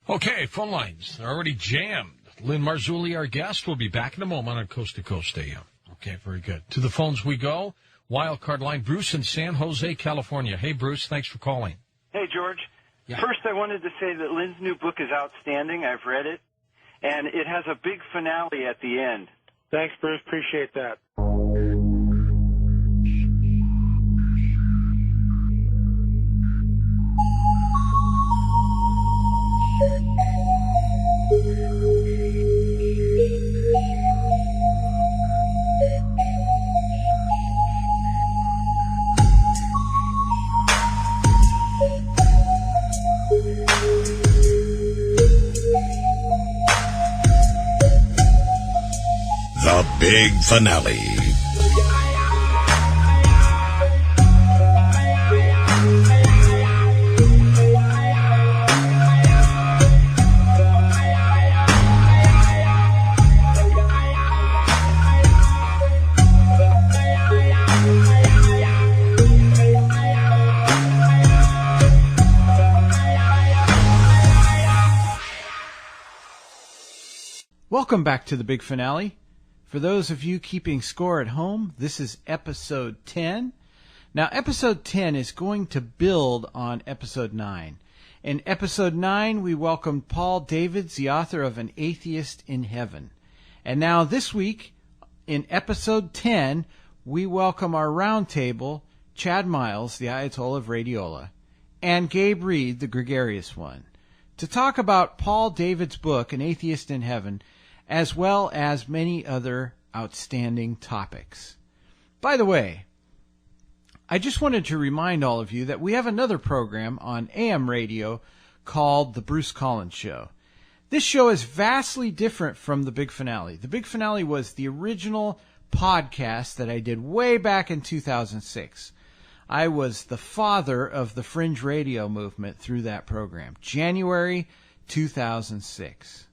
Okay, phone lines are already jammed. Lynn Marzulli, our guest, will be back in a moment on Coast to Coast AM. Okay, very good. To the phones we go. Wildcard line, Bruce in San Jose, California. Hey, Bruce, thanks for calling. Hey, George. Yeah. First, I wanted to say that Lynn's new book is outstanding. I've read it, and it has a big finale at the end. Thanks, Bruce. Appreciate that. The big finale. Welcome back to the big finale. For those of you keeping score at home, this is episode 10. Now, episode 10 is going to build on episode 9. In episode 9, we welcomed Paul Davids, the author of An Atheist in Heaven. And now this week, in episode 10, we welcome our roundtable, Chad Miles, the Ayatollah of Radio-olah, and Gabe Reed, the Gregarious one, to talk about Paul Davids' book, An Atheist in Heaven, as well as many other outstanding topics. By the way, I just wanted to remind all of you that we have another program on AM radio called The Bruce Collins Show. This show is vastly different from The Big Finale. The Big Finale was the original podcast that I did way back in 2006. I was the father of the fringe radio movement through that program, January 2006.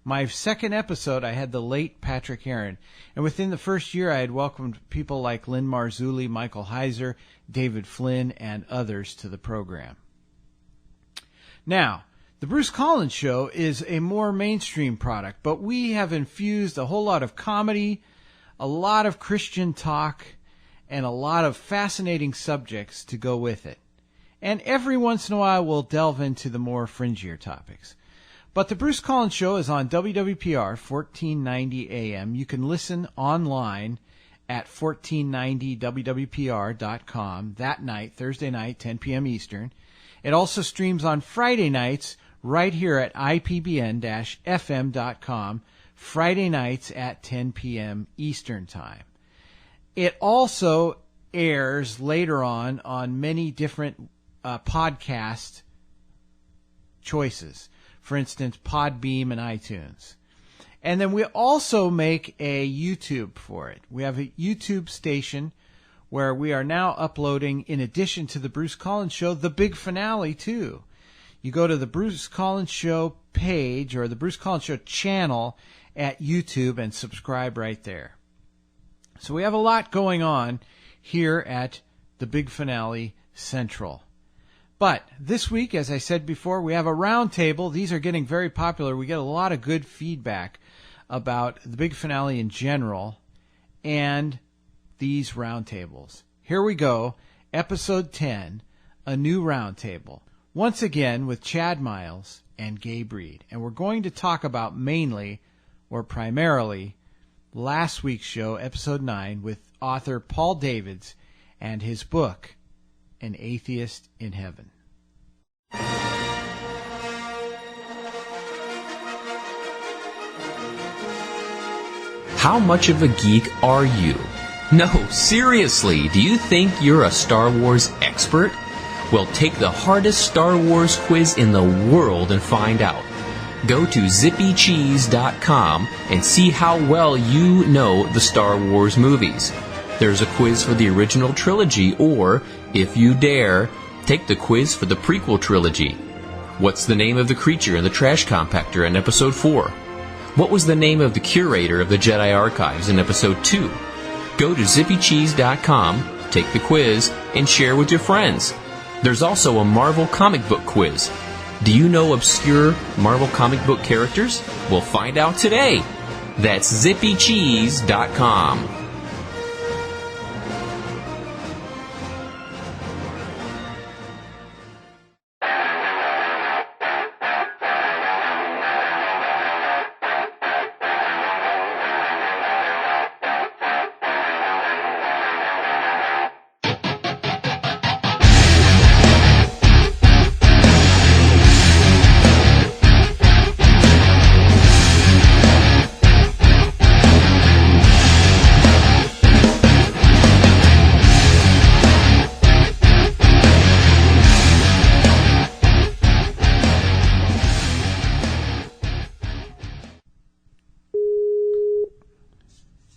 My second episode, I had the late Patrick Heron, and within the first year, I had welcomed people like Lynn Marzulli, Michael Heiser, David Flynn, and others to the program. Now, the Bruce Collins Show is a more mainstream product, but we have infused a whole lot of comedy, a lot of Christian talk, and a lot of fascinating subjects to go with it. And every once in a while, we'll delve into the more fringier topics. But the Bruce Collins Show is on WWPR 1490 AM. You can listen online at 1490wwpr.com that night, Thursday night, 10 p.m. Eastern. It also streams on Friday nights right here at ipbn-fm.com, Friday nights at 10 p.m. Eastern Time. It also airs later on many different podcast choices. For instance, Podbeam and iTunes. And then we also make a YouTube for it. We have a YouTube station where we are now uploading, in addition to the Bruce Collins Show, the big finale too. You go to the Bruce Collins Show page or the Bruce Collins Show channel at YouTube and subscribe right there. So we have a lot going on here at the Big Finale Central. But this week, as I said before, we have a roundtable. These are getting very popular. We get a lot of good feedback about the Big Finale in general and these roundtables. Here we go, episode 10, a new roundtable. Once again with Chad Miles and Gabe Reed. And we're going to talk about mainly, or primarily, last week's show, episode 9, with author Paul Davids and his book, An Atheist in Heaven. How much of a geek are you? No, seriously, do you think you're a Star Wars expert? Well, take the hardest Star Wars quiz in the world and find out. Go to zippycheese.com and see how well you know the Star Wars movies. There's a quiz for the original trilogy, or, if you dare, take the quiz for the prequel trilogy. What's the name of the creature in the trash compactor in Episode 4? What was the name of the curator of the Jedi Archives in Episode 2? Go to zippycheese.com, take the quiz, and share with your friends. There's also a Marvel comic book quiz. Do you know obscure Marvel comic book characters? We'll find out today. That's zippycheese.com.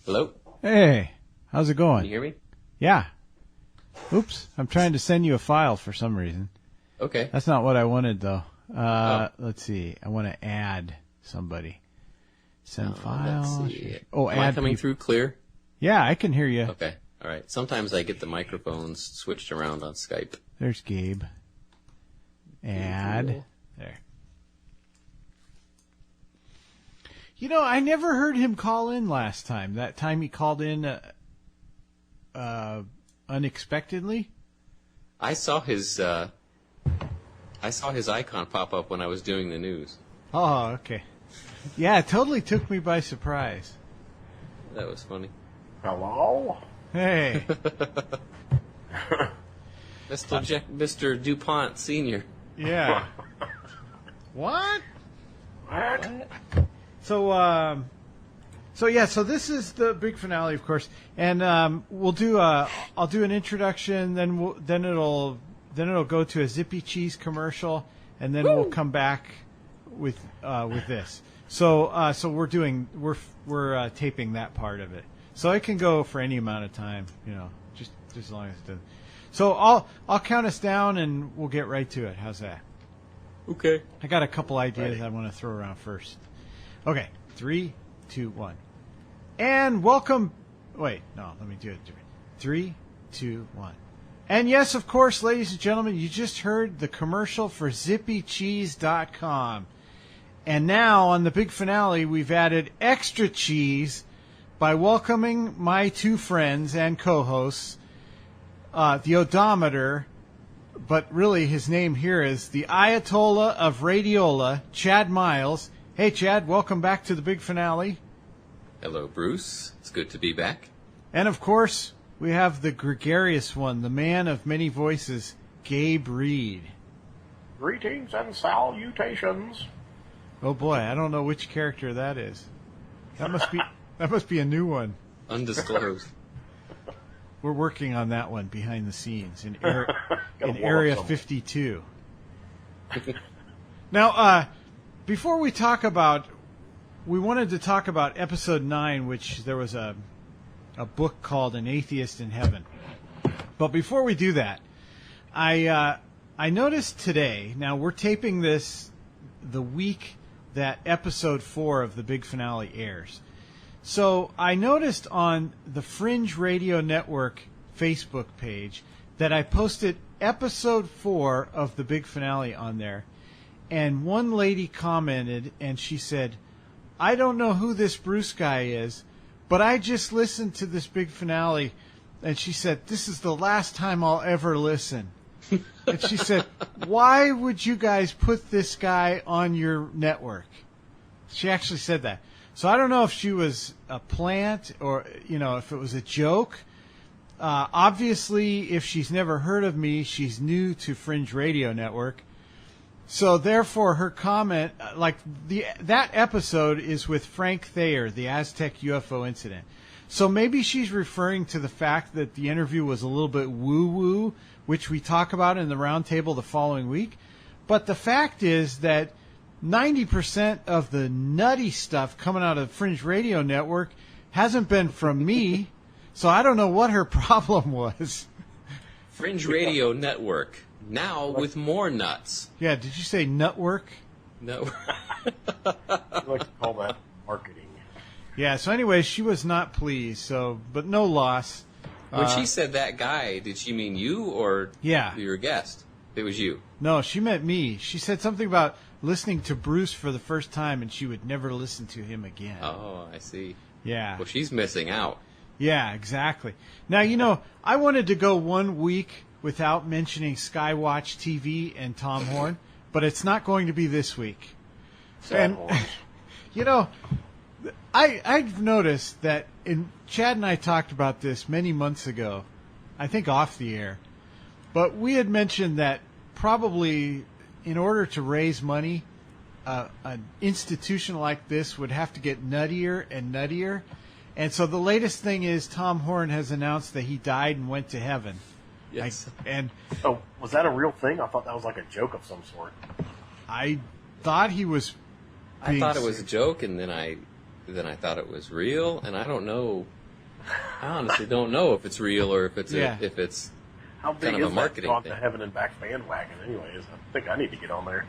Hello? Hey, how's it going? Can you hear me? Yeah. Oops, I'm trying to send you a file for some reason. Okay. That's not what I wanted, though. Let's see. I want to add somebody. Send file. Let's see. Oh, Am add I coming people. through clear? Yeah, I can hear you. Okay. All right. Sometimes I get the microphones switched around on Skype. There's Gabe. Add. Cool. There. You know, I never heard him call in last time. That time he called in unexpectedly. I saw his icon pop up when I was doing the news. Oh, okay. Yeah, it totally took me by surprise. That was funny. Hello? Hey. Mr. DuPont Sr. Yeah. What? What? So this is the big finale, of course, and we'll do. I'll do an introduction, then it'll go to a Zippy Cheese commercial, and then we'll come back with this. So we're taping that part of it, so it can go for any amount of time, just as long as it does. So I'll count us down, and we'll get right to it. How's that? Okay. I got a couple ideas I want to throw around first. Okay, 3, 2, 1. And welcome. Wait, no, let me do it. 3, 2, 1. And yes, of course, ladies and gentlemen, you just heard the commercial for zippycheese.com. And now, on the big finale, we've added extra cheese by welcoming my two friends and co-hosts, the odometer, but really his name here is the Ayatollah of Radio-olah, Chad Miles. Hey, Chad, welcome back to the big finale. Hello, Bruce. It's good to be back. And, of course, we have the gregarious one, the man of many voices, Gabe Reed. Greetings and salutations. Oh, boy, I don't know which character that is. That must be a new one. Undisclosed. We're working on that one behind the scenes in Area 52. Now, before we talk about, we wanted to talk about episode 9, which there was a book called An Atheist in Heaven. But before we do that, I noticed today, now we're taping this the week that episode 4 of the big finale airs. So I noticed on the Fringe Radio Network Facebook page that I posted episode 4 of the big finale on there. And one lady commented, and she said, I don't know who this Bruce guy is, but I just listened to this big finale, and she said, this is the last time I'll ever listen. And she said, why would you guys put this guy on your network? She actually said that. So I don't know if she was a plant or, if it was a joke. Obviously, if she's never heard of me, she's new to Fringe Radio Network. So therefore, her comment, that episode is with Frank Thayer, the Aztec UFO incident. So maybe she's referring to the fact that the interview was a little bit woo-woo, which we talk about in the Roundtable the following week. But the fact is that 90% of the nutty stuff coming out of the Fringe Radio Network hasn't been from me, so I don't know what her problem was. Fringe Radio Network, now with more nuts. Yeah, did you say nutwork? No. I like to call that marketing. Yeah, so anyway, she was not pleased, but no loss. When she said that guy, did she mean you or Yeah. your guest? It was you. No, she meant me. She said something about listening to Bruce for the first time, and she would never listen to him again. Oh, I see. Yeah. Well, she's missing out. Yeah, exactly. Now, I wanted to go 1 week without mentioning Skywatch TV and Tom Horn, but it's not going to be this week. Sad And, horse. I've noticed that Chad and I talked about this many months ago, I think off the air, but we had mentioned that probably in order to raise money, an institution like this would have to get nuttier and nuttier. And so the latest thing is Tom Horn has announced that he died and went to heaven. Yes. Oh, was that a real thing? I thought that was like a joke of some sort. I thought he was. I thought it was a joke, and then I thought it was real, and I don't know. I honestly don't know if it's real or if it's if it's How big kind of is a marketing that Gone thing. to Heaven and Back bandwagon? Anyways, I think I need to get on there.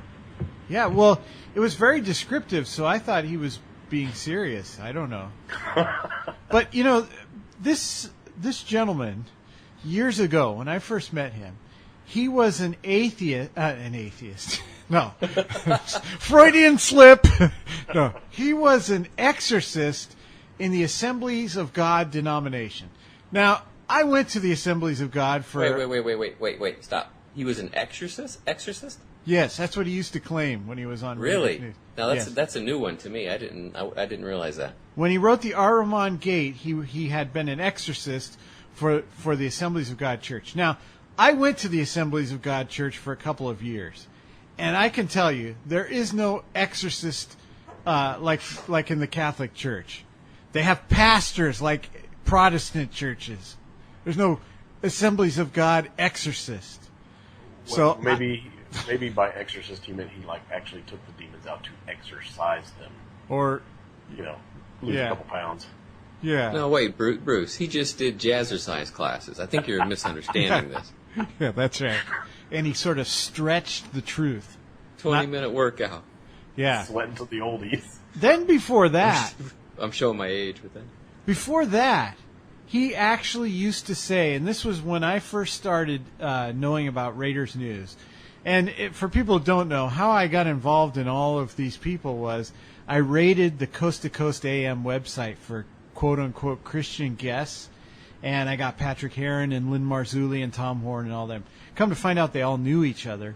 Yeah, well, it was very descriptive, so I thought he was being serious. I don't know. But, this gentleman, years ago, when I first met him, he was an atheist. No. Freudian slip. No. He was an exorcist in the Assemblies of God denomination. Now, I went to the Assemblies of God for... Wait, stop. He was an exorcist? Exorcist? Yes, that's what he used to claim when he was on Really? Radio News. Now Yes. that's a new one to me. I didn't realize that. When he wrote the Ar-Rahman Gate, he had been an exorcist for the Assemblies of God Church. Now, I went to the Assemblies of God Church for a couple of years, and I can tell you there is no exorcist like in the Catholic Church. They have pastors like Protestant churches. There's no Assemblies of God exorcist. Well, So maybe by exorcist he meant he actually took the demons out to exorcise them. or Lose Yeah. a couple pounds. yeah, No, wait, Bruce. He just did jazzercise classes. I think you're misunderstanding this. yeah, that's right. And he sort of stretched the truth. 20-minute workout. Yeah. Sweating to the oldies. Then before that. I'm showing my age with that. Before that, he actually used to say, and this was when I first started knowing about Raiders News, and for people who don't know, how I got involved in all of these people was I raided the Coast to Coast AM website for quote-unquote Christian guests, and I got Patrick Heron and Lynn Marzulli and Tom Horn and all them. Come to find out they all knew each other,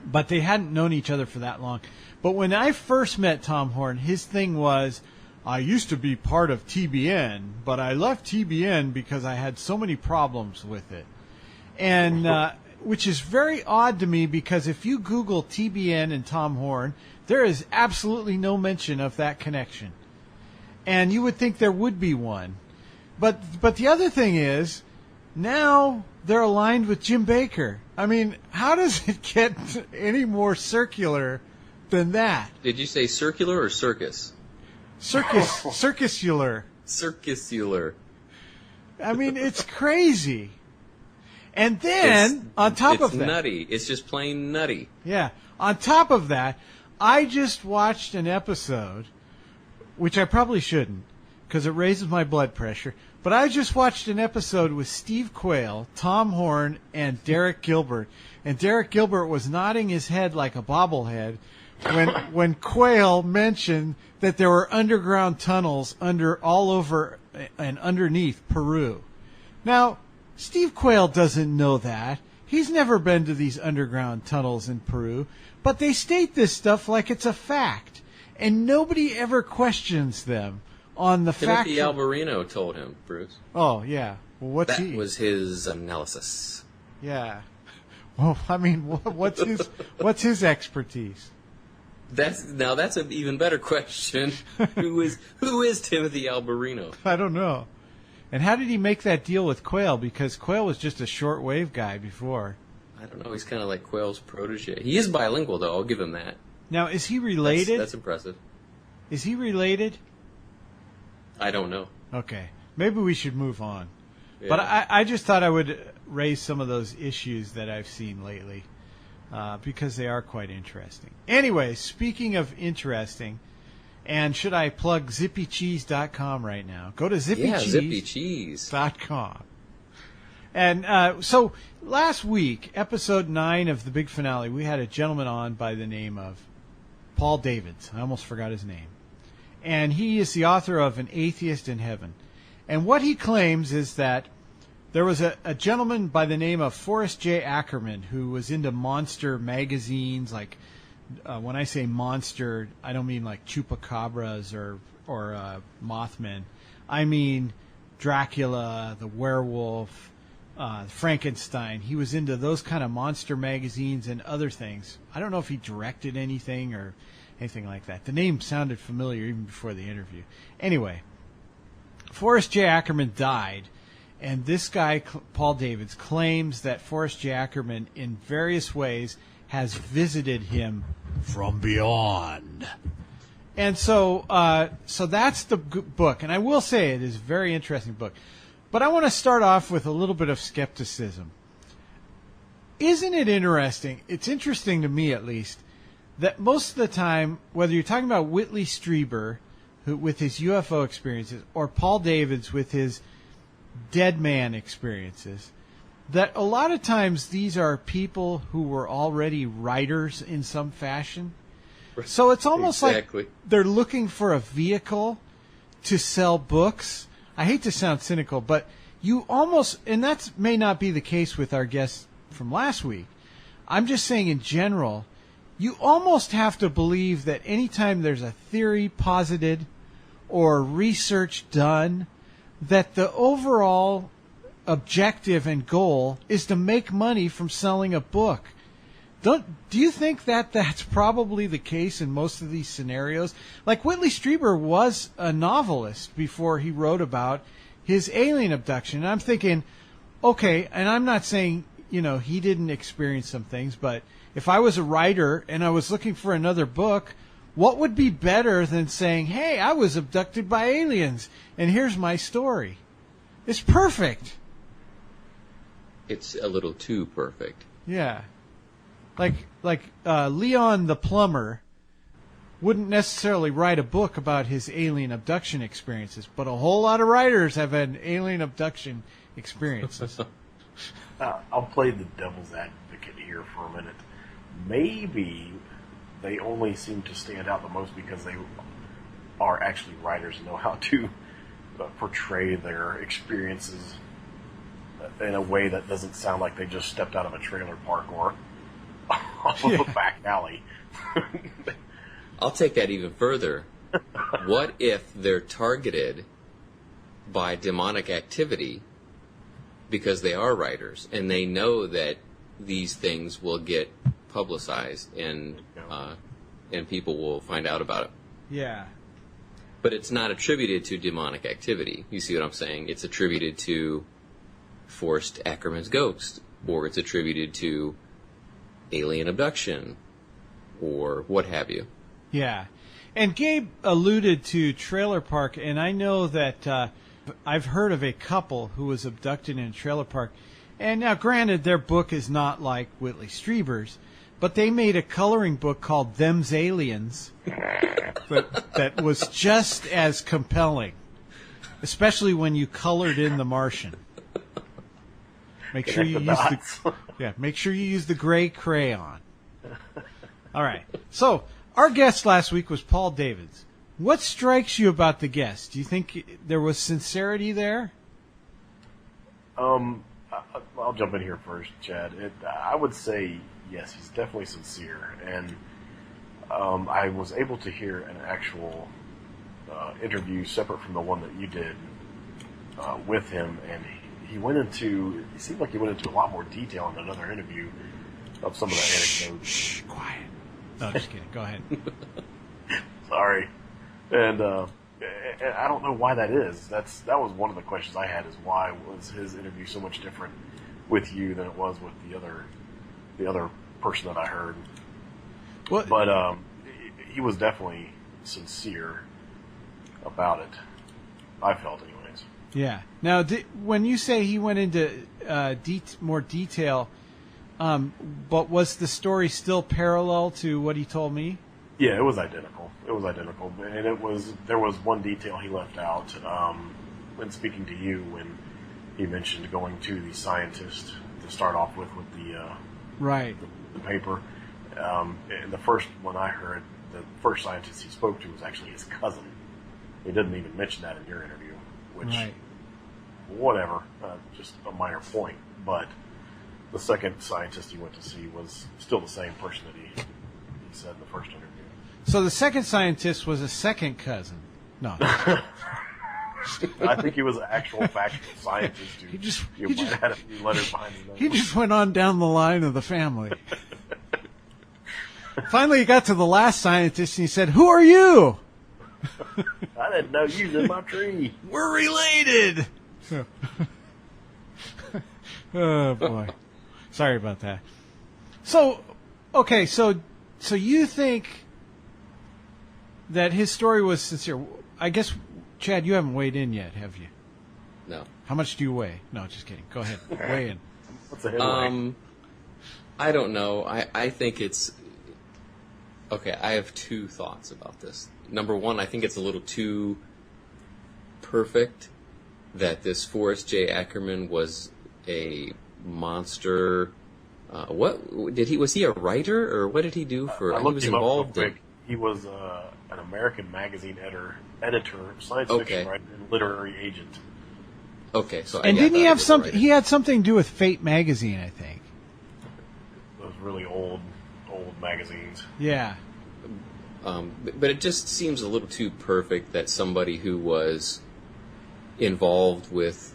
but they hadn't known each other for that long. But when I first met Tom Horn, his thing was, I used to be part of TBN, but I left TBN because I had so many problems with it. And which is very odd to me because if you Google TBN and Tom Horn, there is absolutely no mention of that connection. And you would think there would be one. But the other thing is, now they're aligned with Jim Baker. I mean, how does it get any more circular than that? Did you say circular or circus? Circusular. Circusular. I mean, it's crazy. And then, on top of that... It's nutty. It's just plain nutty. Yeah. On top of that, I just watched an episode, which I probably shouldn't, because it raises my blood pressure, but I just watched an episode with Steve Quayle, Tom Horn, and Derek Gilbert. And Derek Gilbert was nodding his head like a bobblehead when Quayle mentioned that there were underground tunnels all over and underneath Peru. Now, Steve Quayle doesn't know that. He's never been to these underground tunnels in Peru, but they state this stuff like it's a fact, and nobody ever questions them on the fact. Timothy Alberino told him, Bruce. Oh, yeah. Well, what's That he? was his analysis. Yeah. Well, I mean, what's his expertise? That's an even better question. Who is Timothy Alberino? I don't know. And how did he make that deal with Quayle? Because Quayle was just a shortwave guy before. I don't know. He's kind of like Quayle's protege. He is bilingual, though. I'll give him that. Now, is he related? That's impressive. Is he related? I don't know. Okay. Maybe we should move on. Yeah. But I just thought I would raise some of those issues that I've seen lately because they are quite interesting. Anyway, speaking of interesting, and should I plug zippycheese.com right now? Go to zippycheese.com. Zippy Cheese. And so last week, episode 9 of the big finale, we had a gentleman on by the name of Paul Davids. I almost forgot his name. And he is the author of An Atheist in Heaven. And what he claims is that there was a gentleman by the name of Forrest J. Ackerman who was into monster magazines. Like, when I say monster, I don't mean like chupacabras or Mothman. I mean Dracula, the werewolf, Frankenstein. He was into those kind of monster magazines and other things. I don't know if he directed anything or anything like that. The name sounded familiar even before the interview. Anyway, Forrest J. Ackerman died, and this guy, Paul Davids, claims that Forrest J. Ackerman in various ways has visited him from beyond. And so that's the book, and I will say it is a very interesting book. But I want to start off with a little bit of skepticism. Isn't it interesting? It's interesting to me, at least, that most of the time, whether you're talking about Whitley Strieber, who with his UFO experiences, or Paul Davids with his dead man experiences, that a lot of times these are people who were already writers in some fashion. So it's almost like they're looking for a vehicle to sell books. I hate to sound cynical, but you almost, and that may not be the case with our guest from last week. I'm just saying in general, you almost have to believe that anytime there's a theory posited or research done, that the overall objective and goal is to make money from selling a book. Do you think that that's probably the case in most of these scenarios? Like Whitley Strieber was a novelist before he wrote about his alien abduction. And I'm thinking, okay, and I'm not saying, he didn't experience some things, but if I was a writer and I was looking for another book, what would be better than saying, hey, I was abducted by aliens, and here's my story? It's perfect. It's a little too perfect. Yeah. Like Leon the plumber wouldn't necessarily write a book about his alien abduction experiences, but a whole lot of writers have had alien abduction experiences. I'll play the devil's advocate here for a minute. Maybe they only seem to stand out the most because they are actually writers and know how to portray their experiences in a way that doesn't sound like they just stepped out of a trailer park or off of a back alley. I'll take that even further. What if they're targeted by demonic activity because they are writers and they know that these things will get publicized and people will find out about it? Yeah. But it's not attributed to demonic activity. You see what I'm saying? It's attributed to Forrest Ackerman's ghost, or it's attributed to alien abduction, or what have you. Yeah. And Gabe alluded to trailer park, and I know that I've heard of a couple who was abducted in a trailer park. And now, granted, their book is not like Whitley Strieber's, but they made a coloring book called Them's Aliens that was just as compelling, especially when you colored in the Martian. Make sure you use the gray crayon. All right. So our guest last week was Paul Davids. What strikes you about the guest? Do you think there was sincerity there? I'll jump in here first, Chad. I would say yes, he's definitely sincere, and I was able to hear an actual interview separate from the one that you did with him, and it seemed like he went into a lot more detail in another interview of some of the anecdotes. Shh, quiet. No, just kidding. Go ahead. Sorry. And I don't know why that is. That was one of the questions I had, is why was his interview so much different with you than it was with the other person that I heard. What? But he was definitely sincere about it. I felt, anyways. Yeah. Now, when you say he went into more detail, but was the story still parallel to what he told me? Yeah, it was identical. And there was one detail he left out when speaking to you, when he mentioned going to the scientist to start off with the right. the paper. And the first one I heard, the first scientist he spoke to was actually his cousin. He didn't even mention that in your interview, which, right. whatever, just a minor point. But the second scientist he went to see was still the same person that he said in the first interview. So the second scientist was a second cousin. No. I think he was an actual factual scientist who He just had a few letters behind his name. He just went on down the line of the family. Finally, he got to the last scientist and he said, "Who are you?" I didn't know you was in my tree. We're related. Oh boy, sorry about that. So, okay, so you think that his story was sincere? I guess, Chad, you haven't weighed in yet, have you? No. How much do you weigh? No, just kidding. Go ahead, weigh in. What's the head weight? I don't know. I think it's okay. I have two thoughts about this. Number one, I think it's a little too perfect that this Forrest J. Ackerman was a monster. What did he? Was he a writer, or what did he do for? I He looked was him up real involved in. quick. He was an American magazine editor, science fiction writer, and literary agent. Okay, so And didn't he have something? He had something to do with Fate magazine, I think. Those really old magazines. Yeah. But it just seems a little too perfect that somebody who was involved with,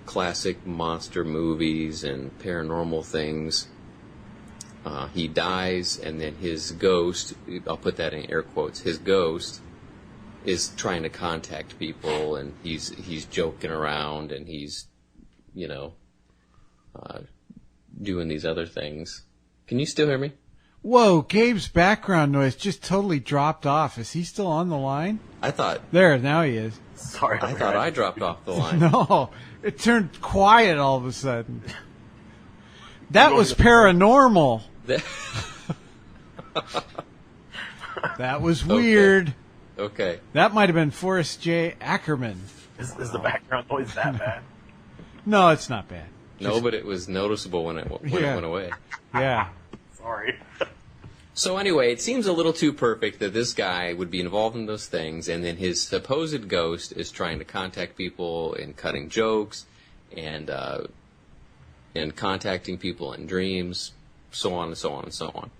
classic monster movies and paranormal things, he dies, and then his ghost, I'll put that in air quotes, his ghost is trying to contact people, and he's joking around, and he's, doing these other things. Can you still hear me? Whoa, Gabe's background noise just totally dropped off. Is he still on the line? I thought There, now he is. Sorry, I thought I dropped off the line. No, it turned quiet all of a sudden. That was paranormal. That was weird. Okay. That might have been Forrest J. Ackerman. Is the background noise that bad? No, it's not bad. No, but it was noticeable when it went away. Yeah. Sorry. So anyway, it seems a little too perfect that this guy would be involved in those things, and then his supposed ghost is trying to contact people and cutting jokes and contacting people in dreams, so on and so on and so on.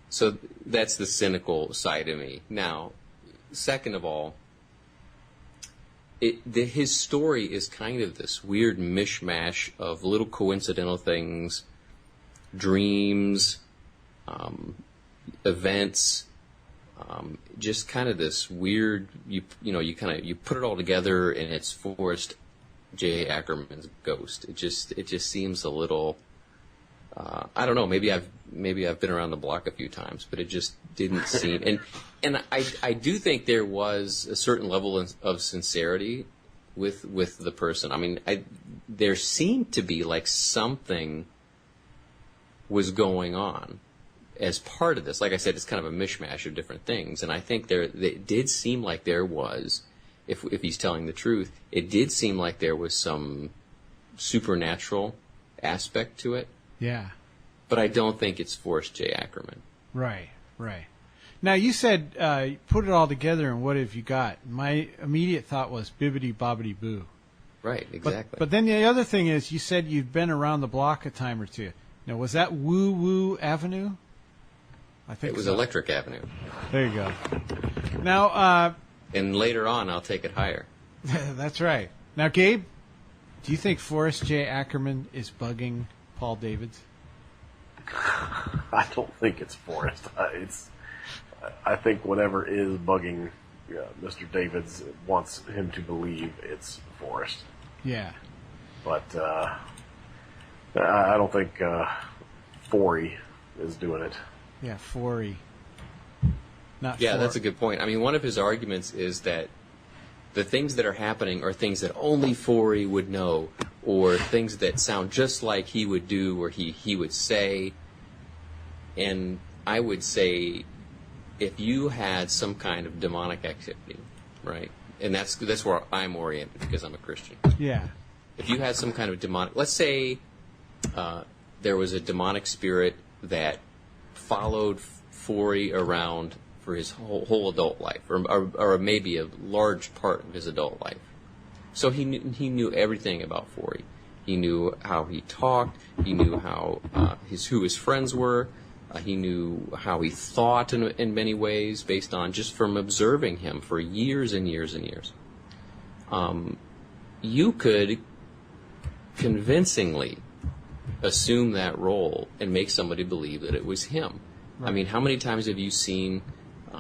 So that's the cynical side of me. Now, second of all, his story is kind of this weird mishmash of little coincidental things, dreams, events, just kind of this weird. You put it all together, and it's Forrest J. Ackerman's ghost. It just seems a little. I don't know. Maybe I've been around the block a few times, but it just didn't seem. And I do think there was a certain level of sincerity with the person. I mean, there seemed to be like something was going on as part of this. Like I said, it's kind of a mishmash of different things, and I think it did seem like there was, if he's telling the truth, it did seem like there was some supernatural aspect to it. Yeah. But I don't think it's Forrest J. Ackerman. Right. Now, you said put it all together, and what have you got? My immediate thought was bibbity bobbity boo. Right, exactly. But then the other thing is, you said you've been around the block a time or two. Now, was that Woo Woo Avenue? I think it was so. Electric Avenue. There you go. Now, and later on, I'll take it higher. That's right. Now, Gabe, do you think Forrest J. Ackerman is bugging Paul Davids? I don't think it's Forrest. I think whatever is bugging Mr. Davids wants him to believe it's Forrest. Yeah. But I don't think Forey is doing it. Yeah, Forey. Not Yeah, For. that's a good point. I mean, one of his arguments is that the things that are happening are things that only Forey would know, or things that sound just like he would do or he would say. And I would say, if you had some kind of demonic activity, right, and that's where I'm oriented because I'm a Christian. Yeah. If you had some kind of demonic, let's say there was a demonic spirit that followed Forey around for his whole adult life, or maybe a large part of his adult life. So he knew everything about Forey. He knew how he talked. He knew how who his friends were. He knew how he thought in many ways, based on just from observing him for years and years and years. You could convincingly assume that role and make somebody believe that it was him. Right. I mean, how many times have you seen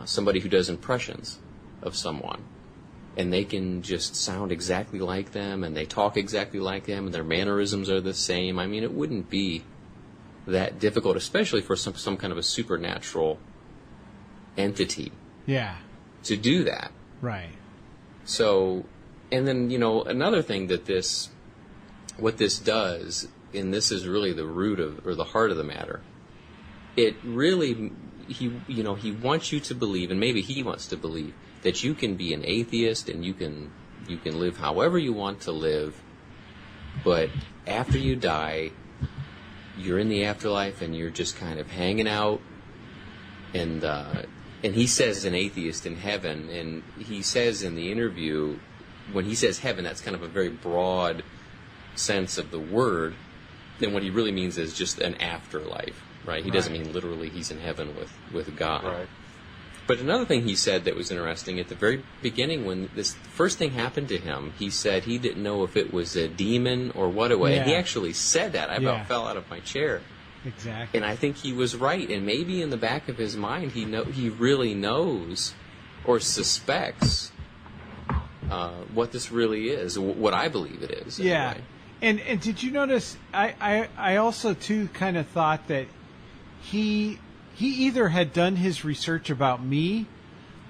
somebody who does impressions of someone, and they can just sound exactly like them, and they talk exactly like them, and their mannerisms are the same? I mean, it wouldn't be that difficult, especially for some kind of a supernatural entity. Yeah. To do that. Right. So, and then, another thing that what this does, and this is really the root of, or the heart of the matter, it really, he wants you to believe, and maybe he wants to believe, that you can be an atheist and you can live however you want to live, but after you die, you're in the afterlife and you're just kind of hanging out, and he says an atheist in heaven, and he says in the interview, when he says heaven, that's kind of a very broad sense of the word, and what he really means is just an afterlife, right? He doesn't mean literally he's in heaven with God. Right. But another thing he said that was interesting, at the very beginning when this first thing happened to him, he said he didn't know if it was a demon or what it was. Yeah. He actually said that. I about fell out of my chair. Exactly. And I think he was right. And maybe in the back of his mind, he really knows or suspects what this really is, what I believe it is. Yeah. Anyway. And did you notice, I also, too, kind of thought that he either had done his research about me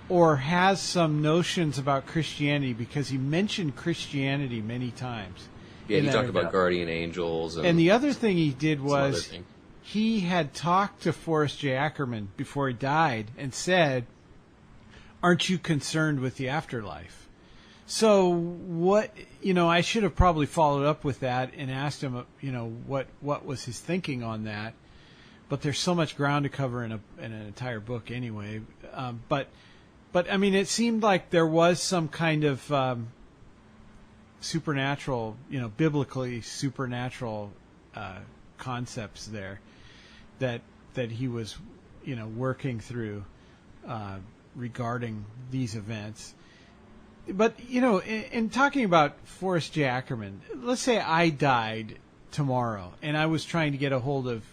or has some notions about Christianity, because he mentioned Christianity many times. Yeah, he talked about guardian angels. And the other thing he did was he had talked to Forrest J. Ackerman before he died and said, "Aren't you concerned with the afterlife?" So I should have probably followed up with that and asked him, what was his thinking on that. But there's so much ground to cover in an entire book anyway. But I mean, it seemed like there was some kind of supernatural, biblically supernatural concepts there that he was, working through regarding these events. But, in talking about Forrest J. Ackerman, let's say I died tomorrow and I was trying to get a hold of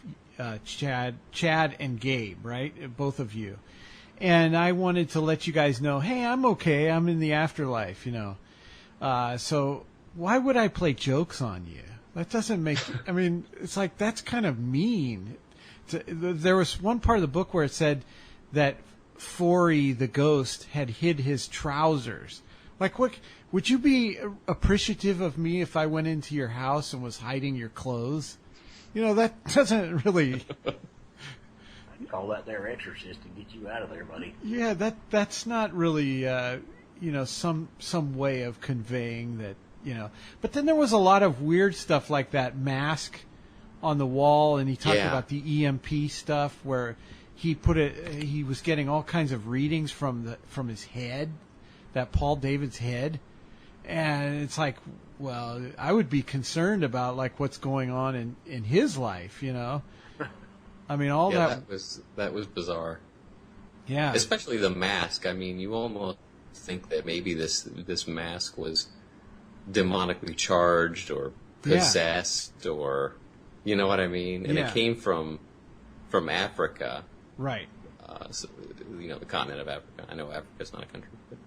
Chad and Gabe, right? Both of you. And I wanted to let you guys know, hey, I'm okay. I'm in the afterlife, So why would I play jokes on you? That doesn't make, it's like, that's kind of mean. There was one part of the book where it said that Forey, the ghost, had hid his trousers. Like, what, would you be appreciative of me if I went into your house and was hiding your clothes? That doesn't really... I'd call that their exorcist to get you out of there, buddy. Yeah, that's not really, some way of conveying that, But then there was a lot of weird stuff like that mask on the wall, and he talked about the EMP stuff where he was getting all kinds of readings from his head, that Paul David's head. And it's like, well, I would be concerned about like what's going on in his life, I mean, all that was bizarre. Yeah, especially the mask. I mean, you almost think that maybe this mask was demonically charged or possessed, or you know what I mean. And it came from Africa, right? The continent of Africa. I know Africa's not a country, but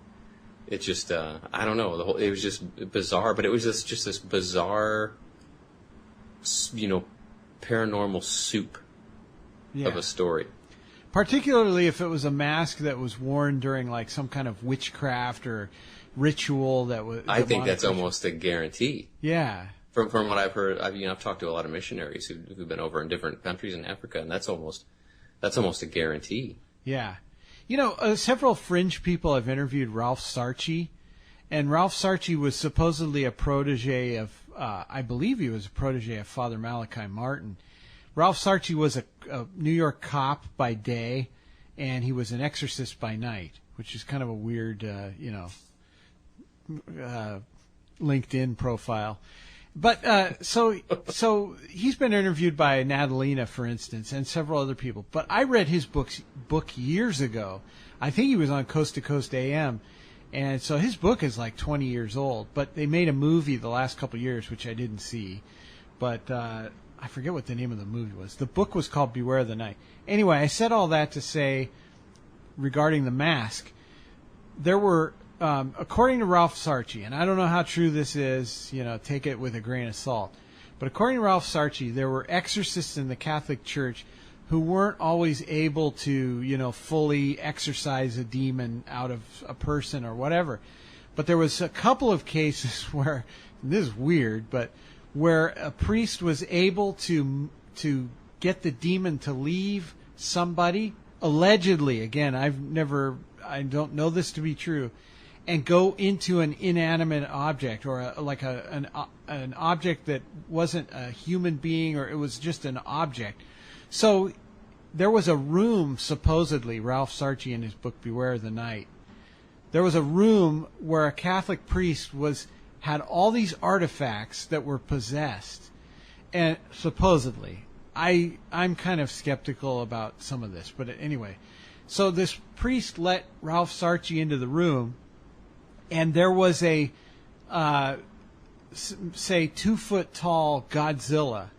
it's just I don't know. It was just bizarre, but it was just this bizarre, paranormal soup of a story. Particularly if it was a mask that was worn during like some kind of witchcraft or ritual that was. I think that's almost a guarantee. Yeah. From what I've heard, I've talked to a lot of missionaries who've been over in different countries in Africa, and that's almost a guarantee. Yeah. Several fringe people I've interviewed, Ralph Sarchi, And Ralph Sarchie was supposedly a protege of, I believe he was a protege of Father Malachi Martin. Ralph Sarchie was a New York cop by day, and he was an exorcist by night, which is kind of a weird, LinkedIn profile. But so he's been interviewed by Natalina, for instance, and several other people. But I read his book years ago. I think he was on Coast to Coast AM. And so his book is like 20 years old, but they made a movie the last couple of years, which I didn't see. But I forget what the name of the movie was. The book was called Beware of the Night. Anyway, I said all that to say, regarding the mask, there were, according to Ralph Sarchie, and I don't know how true this is, take it with a grain of salt, but according to Ralph Sarchie, there were exorcists in the Catholic Church who weren't always able to, fully exorcise a demon out of a person or whatever. But there was a couple of cases where, and this is weird, but where a priest was able to get the demon to leave somebody, allegedly, again, I don't know this to be true, and go into an inanimate object or an object that wasn't a human being, or it was just an object. So there was a room, supposedly, Ralph Sarchie in his book Beware of the Night, there was a room where a Catholic priest had all these artifacts that were possessed. And supposedly, I'm kind of skeptical about some of this, but anyway. So this priest let Ralph Sarchie into the room, and there was a, say, 2-foot tall Godzilla.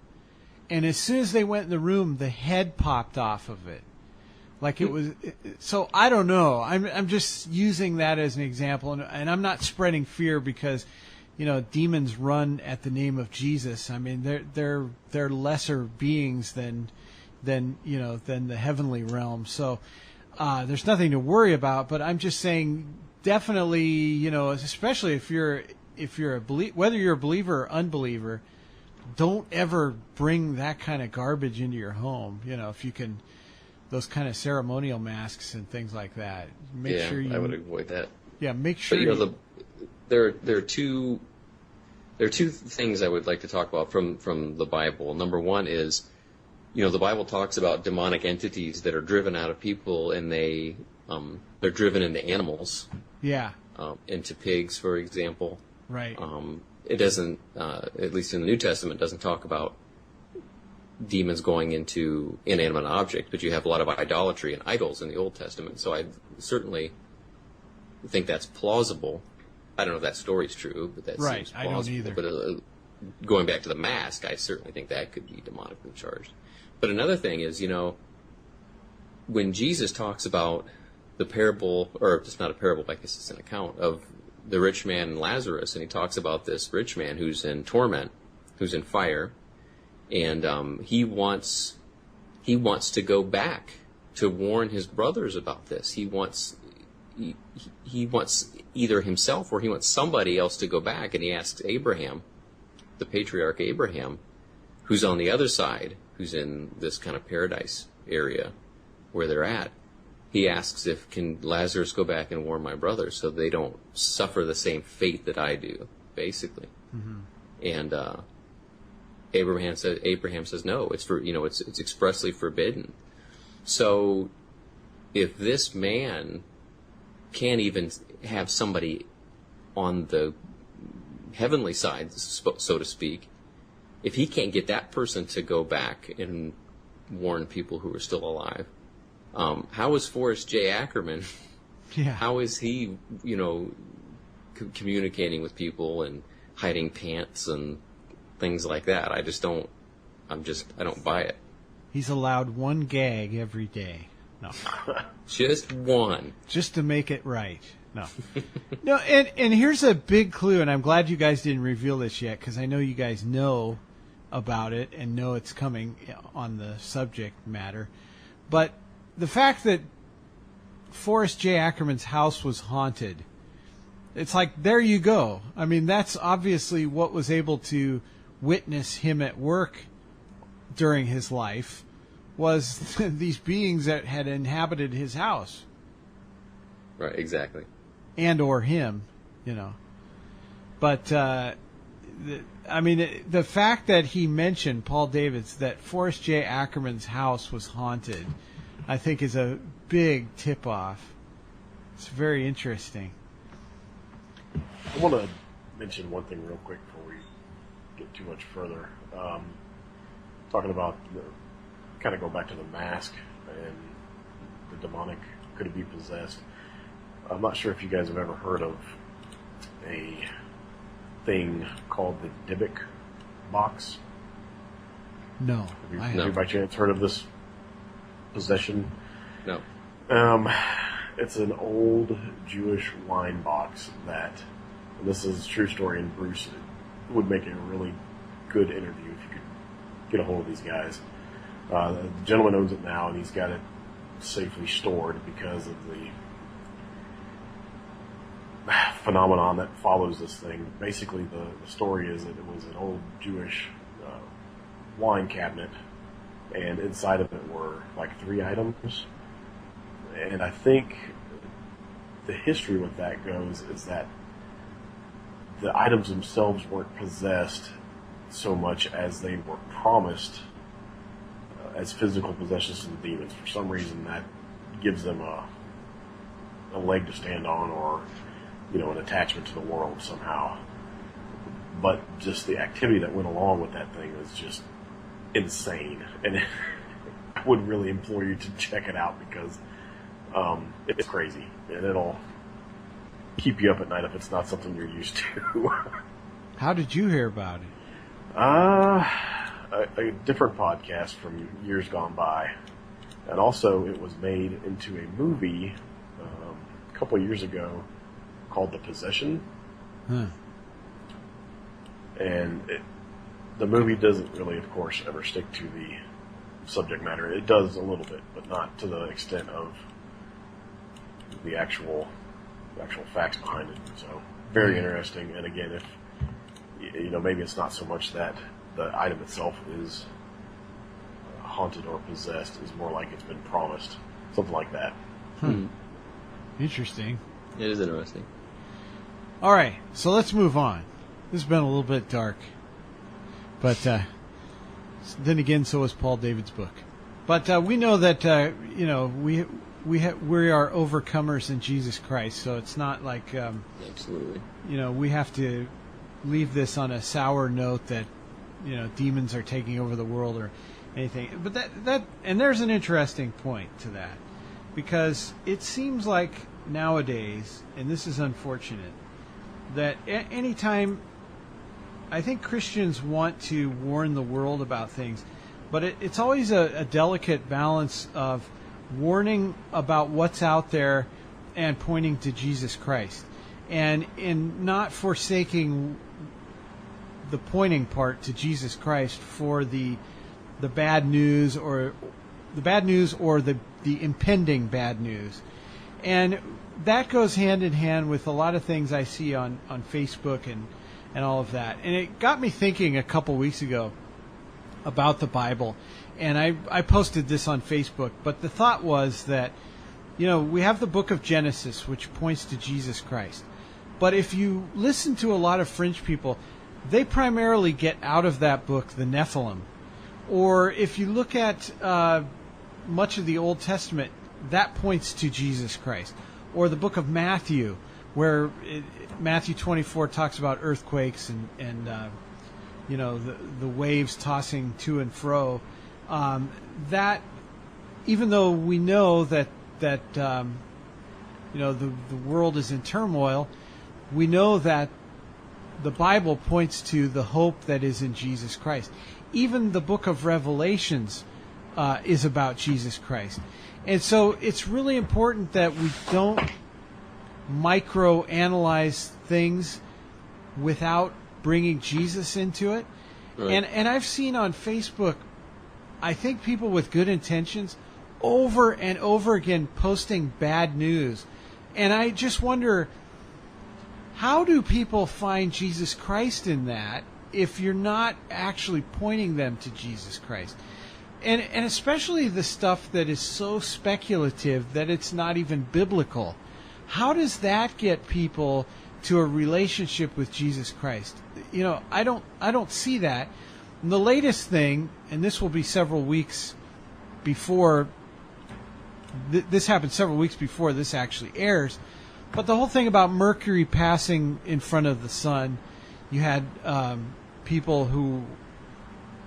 And as soon as they went in the room, the head popped off of it. Like it was. So I don't know. I'm just using that as an example, and I'm not spreading fear because, demons run at the name of Jesus. I mean, they're lesser beings than the heavenly realm. So there's nothing to worry about. But I'm just saying, definitely, especially if you're whether you're a believer or unbeliever, don't ever bring that kind of garbage into your home. If you can, those kind of ceremonial masks and things like that. Make sure I would avoid that. Yeah, make sure. But there are two things I would like to talk about from the Bible. Number one is, the Bible talks about demonic entities that are driven out of people, and they're driven into animals. Yeah. Into pigs, for example. Right. It doesn't, at least in the New Testament, doesn't talk about demons going into inanimate objects, but you have a lot of idolatry and idols in the Old Testament. So I certainly think that's plausible. I don't know if that story's true, but that seems plausible. I don't either. But going back to the mask, I certainly think that could be demonically charged. But another thing is, when Jesus talks about the parable, or it's not a parable, I guess it's an account of the rich man and Lazarus, and he talks about this rich man who's in torment, who's in fire, and he wants to go back to warn his brothers about this. He wants either himself or he wants somebody else to go back, and he asks Abraham, the patriarch Abraham, who's on the other side, who's in this kind of paradise area where they're at. He asks can Lazarus go back and warn my brothers so they don't suffer the same fate that I do, basically. Mm-hmm. And Abraham says no. It's it's expressly forbidden. So if this man can't even have somebody on the heavenly side, so to speak, if he can't get that person to go back and warn people who are still alive, how is Forrest J. Ackerman? Yeah. How is he, communicating with people and hiding pants and things like that? I don't buy it. He's allowed one gag every day. No. Just one. Just to make it right. No. No, and here's a big clue, and I'm glad you guys didn't reveal this yet, because I know you guys know about it and know it's coming on the subject matter. But the fact that Forrest J. Ackerman's house was haunted, it's like, there you go. I mean, that's obviously what was able to witness him at work during his life, was these beings that had inhabited his house. Right, exactly. And or him, But the fact that he mentioned, Paul Davids, that Forrest J. Ackerman's house was haunted, I think is a big tip-off. It's very interesting. I want to mention one thing real quick before we get too much further. Talking about, kind of go back to the mask and the demonic, could it be possessed? I'm not sure if you guys have ever heard of a thing called the Dybbuk box. No. Have you by chance heard of this possession? No. It's an old Jewish wine box that, and this is a true story, and Bruce would make a really good interview if you could get a hold of these guys. The gentleman owns it now, and he's got it safely stored because of the phenomenon that follows this thing. Basically, the story is that it was an old Jewish wine cabinet, and inside of it were like 3 items. And I think the history with that goes is that the items themselves weren't possessed so much as they were promised as physical possessions to the demons. For some reason, that gives them a leg to stand on, or an attachment to the world somehow. But just the activity that went along with that thing was just insane, and I would really implore you to check it out because it's crazy, and it'll keep you up at night if it's not something you're used to. How did you hear about it? A different podcast from years gone by, and also it was made into a movie a couple of years ago called The Possession. And the movie doesn't really, of course, ever stick to the subject matter. It does a little bit, but not to the extent of the actual facts behind it. So very interesting. And again, if maybe it's not so much that the item itself is haunted or possessed, is more like it's been promised, something like that. Interesting. It is interesting. All right, so let's move on. This has been a little bit dark, but then again, so was Paul David's book. But we know that we are overcomers in Jesus Christ, so it's not like absolutely. We have to leave this on a sour note that demons are taking over the world or anything. But that and there's an interesting point to that, because it seems like nowadays, and this is unfortunate, that anytime I think Christians want to warn the world about things, but it's always a delicate balance of warning about what's out there and pointing to Jesus Christ, and in not forsaking the pointing part to Jesus Christ for the bad news or the impending bad news. And that goes hand in hand with a lot of things I see on Facebook and all of that. And it got me thinking a couple weeks ago about the Bible. And I posted this on Facebook. But the thought was that, we have the book of Genesis, which points to Jesus Christ. But if you listen to a lot of fringe people, they primarily get out of that book the Nephilim. Or if you look at much of the Old Testament, that points to Jesus Christ. Or the book of Matthew, where Matthew 24 talks about earthquakes and the waves tossing to and fro. That, even though we know that the world is in turmoil, we know that the Bible points to the hope that is in Jesus Christ. Even the book of Revelations is about Jesus Christ. And so it's really important that we don't micro-analyze things without bringing Jesus into it. Right. And I've seen on Facebook, I think people with good intentions over and over again posting bad news. And I just wonder, how do people find Jesus Christ in that if you're not actually pointing them to Jesus Christ? And especially the stuff that is so speculative that it's not even biblical. How does that get people to a relationship with Jesus Christ. I don't see that. And the latest thing, and this will be several weeks before this happened, several weeks before this actually airs, but the whole thing about Mercury passing in front of the sun, you had people who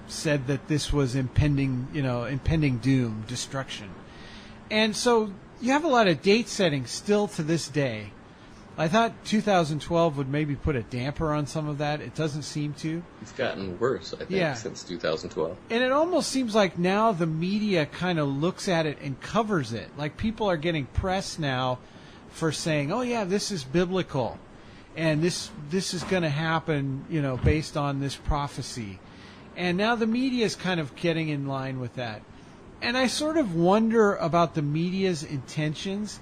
said that this was impending doom, destruction. And so you have a lot of date setting still to this day. I thought 2012 would maybe put a damper on some of that. It doesn't seem to. It's gotten worse, I think, since 2012. And it almost seems like now the media kind of looks at it and covers it. Like people are getting press now for saying, oh yeah, this is biblical. And this is going to happen, based on this prophecy. And now the media is kind of getting in line with that. And I sort of wonder about the media's intentions.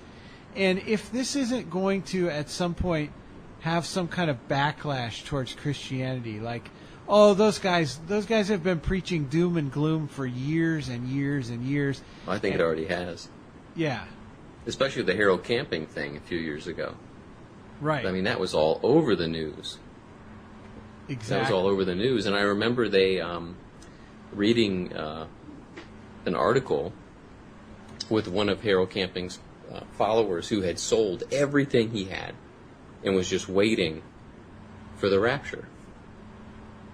And if this isn't going to, at some point, have some kind of backlash towards Christianity, like, oh, those guys have been preaching doom and gloom for years and years and years. I think it already has. Yeah. Especially the Harold Camping thing a few years ago. Right. I mean, that was all over the news. Exactly. That was all over the news. And I remember they reading an article with one of Harold Camping's followers who had sold everything he had and was just waiting for the rapture.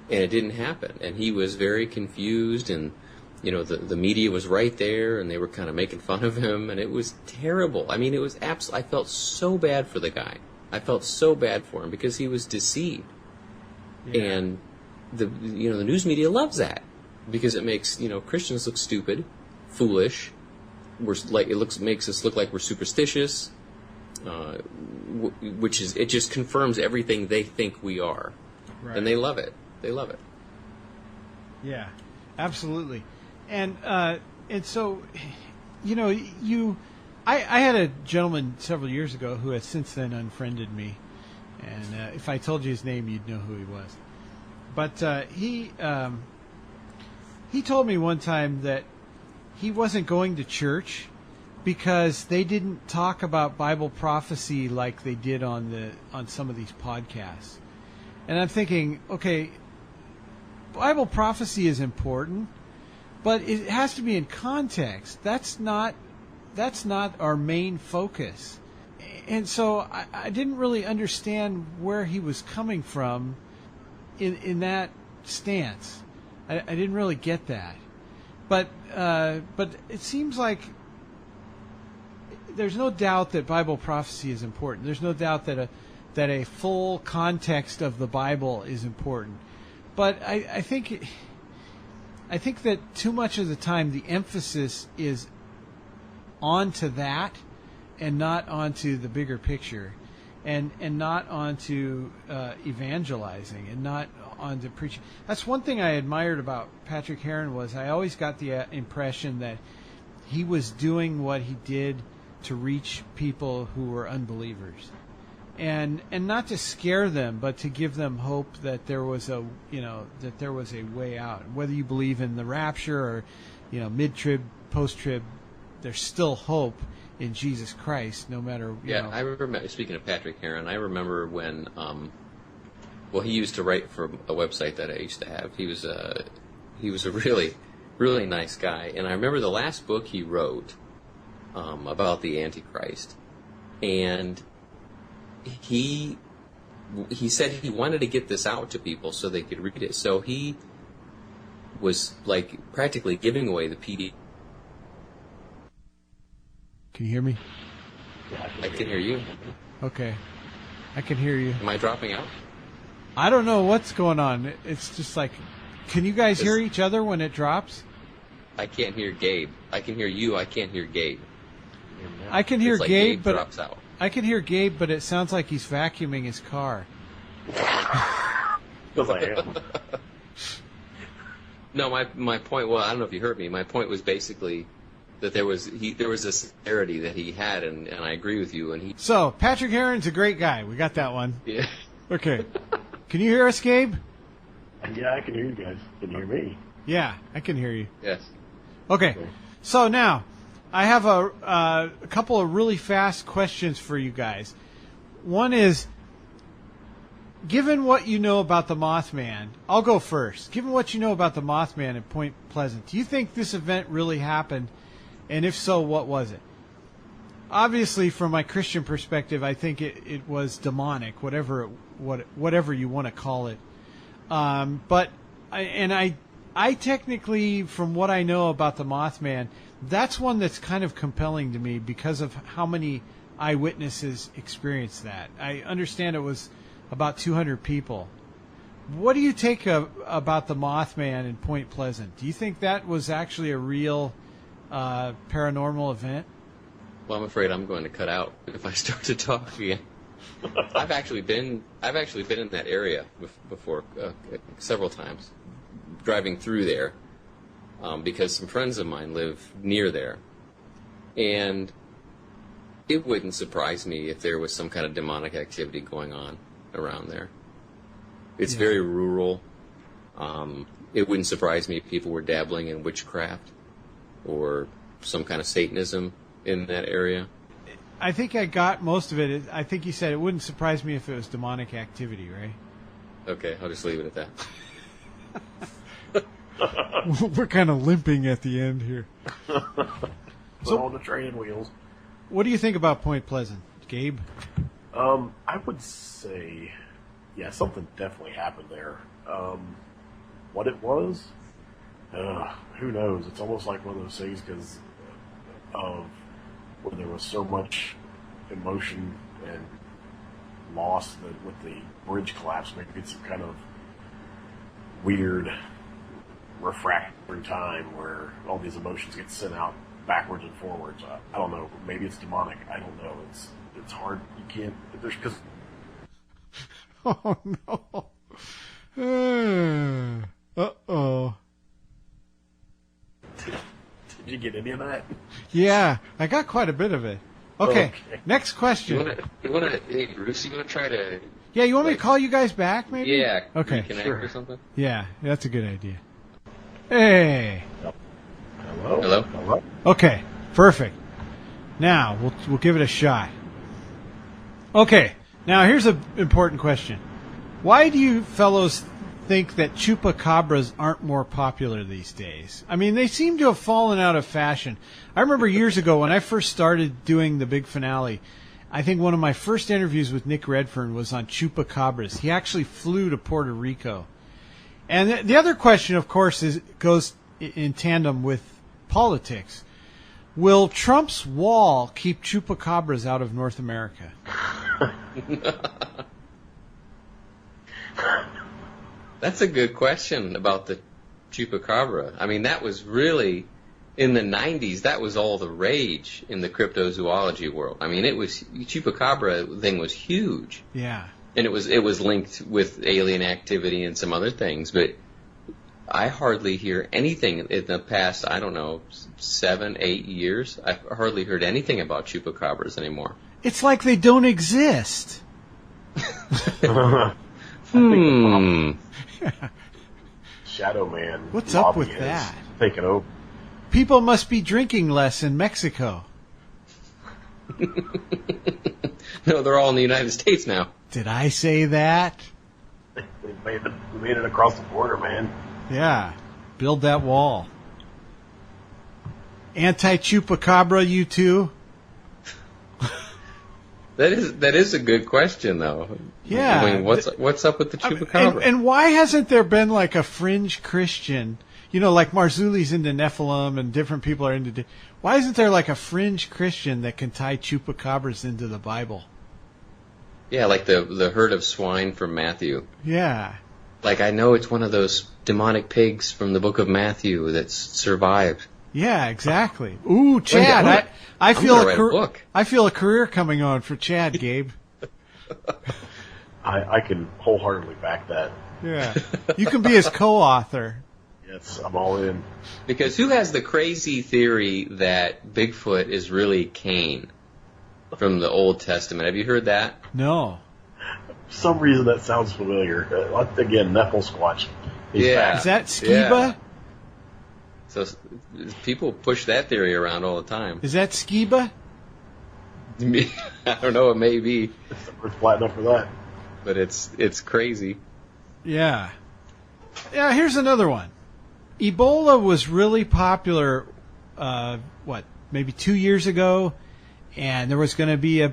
And it didn't happen. And he was very confused, and the media was right there, and they were kind of making fun of him, and it was terrible. I mean, it was I felt so bad for the guy. I felt so bad for him because he was deceived. Yeah. And the news media loves that because it makes Christians look stupid, foolish. Makes us look like we're superstitious, it just confirms everything they think we are, right. And they love it. They love it. Yeah, absolutely. And so, I had a gentleman several years ago who has since then unfriended me, and if I told you his name, you'd know who he was. But he told me one time that he wasn't going to church because they didn't talk about Bible prophecy like they did on some of these podcasts. And I'm thinking, okay, Bible prophecy is important, but it has to be in context. That's not our main focus. And so I didn't really understand where he was coming from in that stance. I didn't really get that. But it seems like there's no doubt that Bible prophecy is important. There's no doubt that a full context of the Bible is important. But I think that too much of the time the emphasis is onto that and not onto the bigger picture, and not onto evangelizing, and not onto preaching. That's one thing I admired about Patrick Heron, was I always got the impression that he was doing what he did to reach people who were unbelievers, and not to scare them, but to give them hope that there was a way out. Whether you believe in the rapture or mid-trib, post-trib, there's still hope in Jesus Christ, no matter. I remember, speaking of Patrick Heron, I remember when he used to write for a website that I used to have. He was a really, really nice guy, and I remember the last book he wrote about the Antichrist, and he said he wanted to get this out to people so they could read it. So he was practically giving away the PDF. Can you hear me? I can hear you. Okay, I can hear you. Am I dropping out? I don't know what's going on. It's just like, can you guys hear each other when it drops? I can't hear Gabe. I can hear you. I can't hear Gabe. I can hear Gabe, but drops out. I can hear Gabe, but it sounds like he's vacuuming his car. Because I am. No, my point. Well, I don't know if you heard me. My point was basically that there was a sincerity that he had, and I agree with you. So Patrick Heron's a great guy. We got that one. Yeah. Okay. Can you hear us, Gabe? Yeah, I can hear you guys. Can you hear me? Yeah, I can hear you. Yes. Okay. So now, I have a couple of really fast questions for you guys. One is, given what you know about the Mothman, I'll go first. Given what you know about the Mothman at Point Pleasant, do you think this event really happened? And if so, what was it? Obviously, from my Christian perspective, I think it was demonic, whatever you want to call it. But I technically, from what I know about the Mothman, that's one that's kind of compelling to me because of how many eyewitnesses experienced that. I understand it was about 200 people. What do you take about the Mothman in Point Pleasant? Do you think that was actually a real paranormal event? Well, I'm afraid I'm going to cut out if I start to talk again. I've actually been in that area before several times, driving through there, because some friends of mine live near there, and it wouldn't surprise me if there was some kind of demonic activity going on around there. It's very rural. It wouldn't surprise me if people were dabbling in witchcraft or some kind of Satanism in that area. I think I got most of it. I think you said it wouldn't surprise me if it was demonic activity, right? Okay, I'll just leave it at that. We're kind of limping at the end here. So on the training wheels. What do you think about Point Pleasant, Gabe? I would say, something definitely happened there. What it was, who knows? It's almost like one of those things because of where there was so much emotion and loss that with the bridge collapse, maybe it's some kind of weird refractory time where all these emotions get sent out backwards and forwards. I don't know. Maybe it's demonic. I don't know. It's hard. You can't. There's because. Oh no. Uh-oh. Did you get any of that? Yeah, I got quite a bit of it. Okay. Next question. Hey, Bruce, you want to try to... Yeah, you want me to call you guys back, maybe? Yeah. Okay. Reconnect or something? Yeah, that's a good idea. Hey. Hello? Okay, perfect. Now, we'll give it a shot. Okay, now here's an important question. Why do you fellows think that chupacabras aren't more popular these days? I mean, they seem to have fallen out of fashion. I remember years ago when I first started doing the big finale, I think one of my first interviews with Nick Redfern was on chupacabras. He actually flew to Puerto Rico. And the other question, of course, goes in tandem with politics. Will Trump's wall keep chupacabras out of North America? That's a good question about the chupacabra. I mean, that was really, in the 90s, that was all the rage in the cryptozoology world. I mean, chupacabra thing was huge. Yeah. And it was linked with alien activity and some other things, but I hardly hear anything in the past, 7, 8 years. I've hardly heard anything about chupacabras anymore. It's like they don't exist. Shadow Man. What's up with that? Taking over. People must be drinking less in Mexico. No, they're all in the United States now. Did I say that? We made it across the border, man. Yeah. Build that wall. Anti-chupacabra, you two? That is a good question, though. Yeah. I mean, what's up with the chupacabra? And why hasn't there been like a fringe Christian? You know, like Marzulli's into Nephilim and different people are into... Why isn't there like a fringe Christian that can tie chupacabras into the Bible? Yeah, like the herd of swine from Matthew. Yeah. Like, I know it's one of those demonic pigs from the book of Matthew that's survived. Yeah, exactly. Ooh, Chad, I feel a career coming on for Chad, Gabe. I can wholeheartedly back that. Yeah. You can be his co-author. Yes, I'm all in. Because who has the crazy theory that Bigfoot is really Cain from the Old Testament? Have you heard that? No. For some reason that sounds familiar. Again, Nephil Squatch. Yeah. Is that Skiba? Yeah. So people push that theory around all the time. Is that Skiba? I don't know, it may be. We're flat enough for that. but it's crazy. Yeah. Yeah, here's another one. Ebola was really popular, maybe 2 years ago, and there was going to be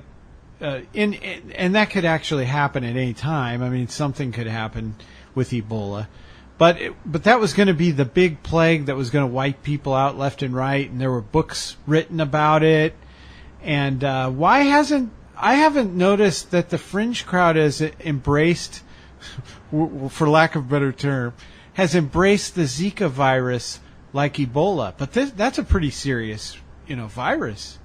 and that could actually happen at any time. I mean, something could happen with Ebola. But that was going to be the big plague that was going to wipe people out left and right, and there were books written about it. And I haven't noticed that the fringe crowd has embraced, for lack of a better term, has embraced the Zika virus like Ebola. But that's a pretty serious, virus.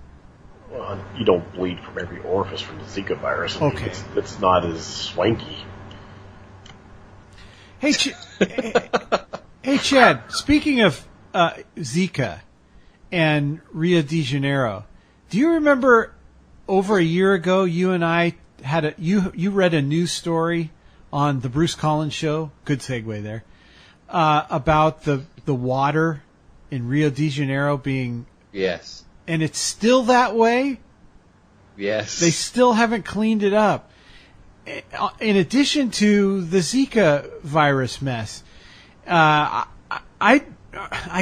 Well, you don't bleed from every orifice from the Zika virus. I mean, Okay. It's not as swanky. Hey, hey, Chad. Speaking of Zika and Rio de Janeiro, do you remember over a year ago you and I had you read a news story on the Bruce Collins show? Good segue there. About the water in Rio de Janeiro being Yes. and it's still that way. Yes. They still haven't cleaned it up. In addition to the Zika virus mess, I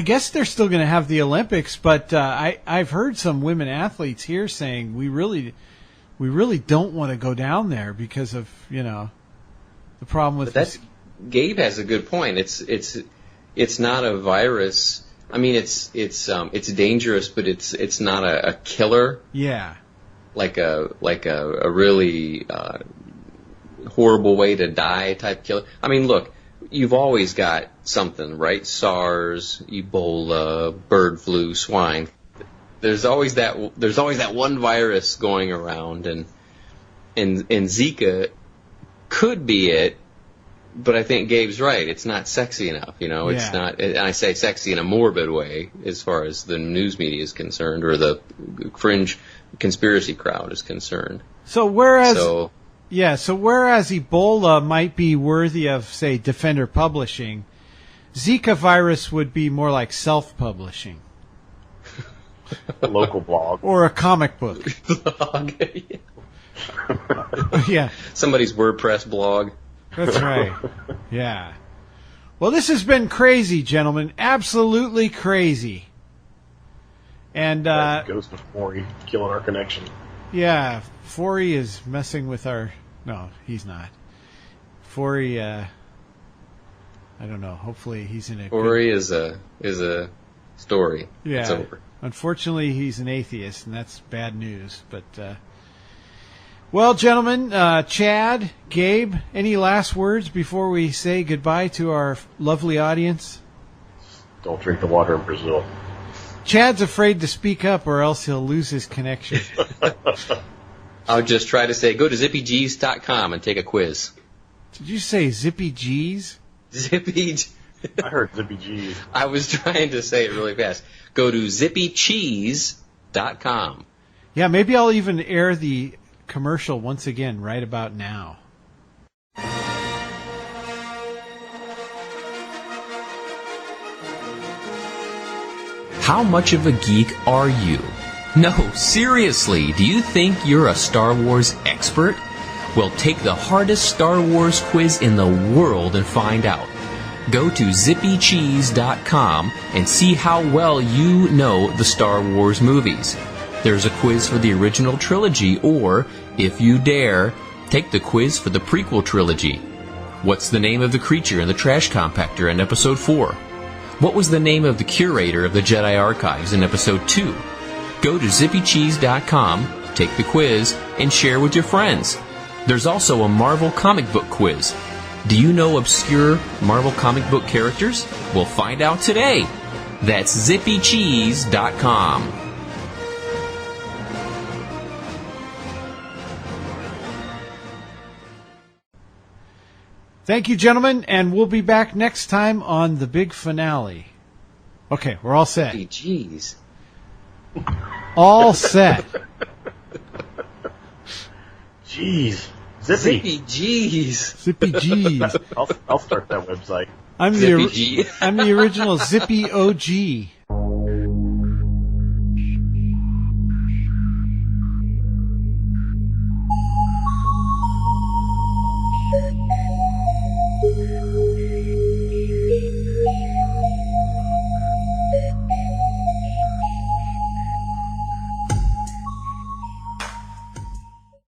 guess they're still going to have the Olympics, but I've heard some women athletes here saying we really don't want to go down there because of the problem with But Gabe has a good point. It's not a virus. I mean, it's dangerous, but it's not a killer. Yeah. Like a really horrible way to die type killer. I mean, look, you've always got something, right? SARS, Ebola, bird flu, swine. There's always that one virus going around, and Zika could be it. But I think Gabe's right. It's not sexy enough, It's not. And I say sexy in a morbid way, as far as the news media is concerned, or the fringe conspiracy crowd is concerned. So whereas Ebola might be worthy of, say, Defender Publishing, Zika virus would be more like self-publishing. A local blog. Or a comic book. Yeah. Somebody's WordPress blog. That's right. Yeah. Well, this has been crazy, gentlemen. Absolutely crazy. And Ghost of Maury killing our connection. Yeah, Forey is messing with our. No, he's not. Forey, I don't know. Hopefully, he's in a. Forey is a story. Yeah. It's over. Unfortunately, he's an atheist, and that's bad news. But well, gentlemen, Chad, Gabe, any last words before we say goodbye to our lovely audience? Don't drink the water in Brazil. Chad's afraid to speak up, or else he'll lose his connection. I'll just try to say, go to zippygs.com and take a quiz. Did you say Zippy G's? Zippy. I heard Zippy G's. I was trying to say it really fast. Go to zippycheese.com. Yeah, maybe I'll even air the commercial once again right about now. How much of a geek are you? No, seriously, do you think you're a Star Wars expert? Well, take the hardest Star Wars quiz in the world and find out. Go to zippycheese.com and see how well you know the Star Wars movies. There's a quiz for the original trilogy, or, if you dare, take the quiz for the prequel trilogy. What's the name of the creature in the trash compactor in Episode 4? What was the name of the curator of the Jedi Archives in Episode 2? Go to zippycheese.com, take the quiz, and share with your friends. There's also a Marvel comic book quiz. Do you know obscure Marvel comic book characters? Well, find out today. That's zippycheese.com. Thank you, gentlemen, and we'll be back next time on the big finale. Okay, we're all set. Hey, jeez. All set. Jeez. Zippy. Zippy jeez. Zippy G's. I'll start that website. I'm Zippy G. the original Zippy OG.